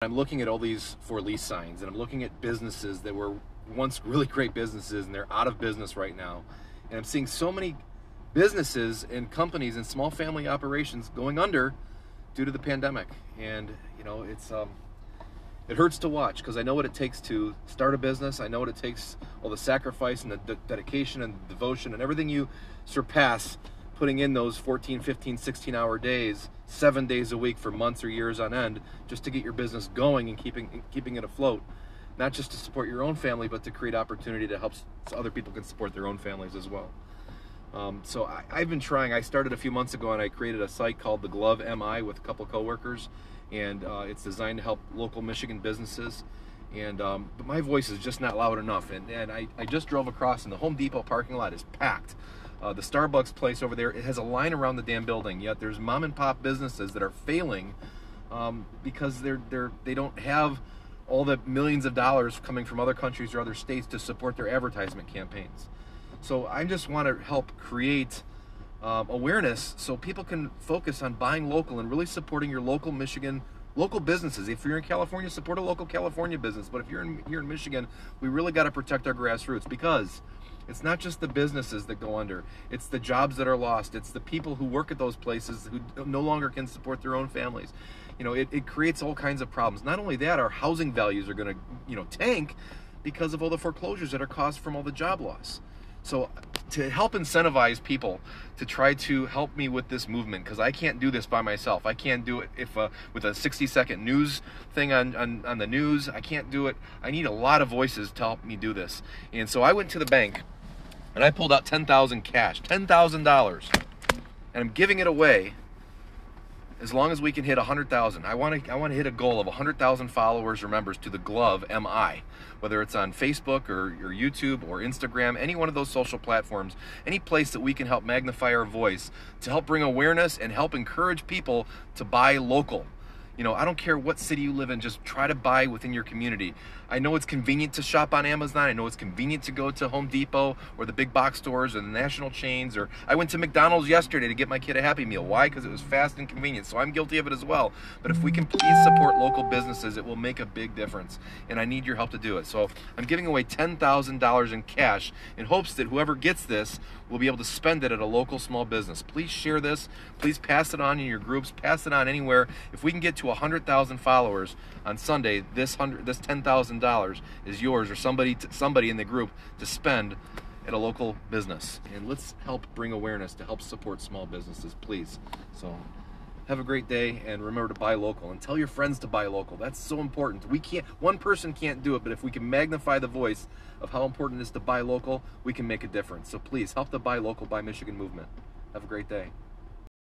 I'm looking at all these for lease signs, and I'm looking at businesses that were once really great businesses, and they're out of business right now. And I'm seeing so many businesses and companies and small family operations going under due to the pandemic. And you know, it hurts to watch, because I know what it takes to start a business. I know what it takes, all the sacrifice and the dedication and devotion and everything you surpass putting in those 14, 15, 16-hour days, 7 days a week for months or years on end, just to get your business going and keeping it afloat. Not just to support your own family, but to create opportunity to help so other people can support their own families as well. So I've been trying. I started a few months ago, and I created a site called TheGloveMI with a couple coworkers, and it's designed to help local Michigan businesses. And but my voice is just not loud enough. And I just drove across, and the Home Depot parking lot is packed. The Starbucks place over there, it has a line around the damn building. Yet there's mom and pop businesses that are failing because they don't have all the millions of dollars coming from other countries or other states to support their advertisement campaigns. So I just want to help create awareness so people can focus on buying local and really supporting your local Michigan local businesses. If you're in California, support a local California business. But if you're here in Michigan, we really got to protect our grassroots, because it's not just the businesses that go under. It's the jobs that are lost. It's the people who work at those places who no longer can support their own families. You know, it creates all kinds of problems. Not only that, our housing values are going to, tank because of all the foreclosures that are caused from all the job loss. So to help incentivize people to try to help me with this movement, because I can't do this by myself. I can't do it with a 60-second news thing on the news. I can't do it. I need a lot of voices to help me do this. And so I went to the bank, and I pulled out $10,000 cash, $10,000, and I'm giving it away as long as we can hit 100,000. I want to hit a goal of 100,000 followers or members to TheGloveMI, whether it's on Facebook or YouTube or Instagram, any one of those social platforms, any place that we can help magnify our voice to help bring awareness and help encourage people to buy local. You know, I don't care what city you live in, just try to buy within your community. I know it's convenient to shop on Amazon. I know it's convenient to go to Home Depot or the big box stores or the national chains. Or I went to McDonald's yesterday to get my kid a Happy Meal. Why? Because it was fast and convenient. So I'm guilty of it as well. But if we can please support local businesses, it will make a big difference. And I need your help to do it. So I'm giving away $10,000 in cash in hopes that whoever gets this will be able to spend it at a local small business. Please share this. Please pass it on in your groups. Pass it on anywhere. If we can get to 100,000 followers on Sunday, this $10,000 is yours or somebody in the group to spend at a local business. And let's help bring awareness to help support small businesses, please. So have a great day, and remember to buy local, and tell your friends to buy local. That's so important. One person can't do it, but if we can magnify the voice of how important it is to buy local, we can make a difference. So please help the Buy Local, Buy Michigan movement. Have a great day.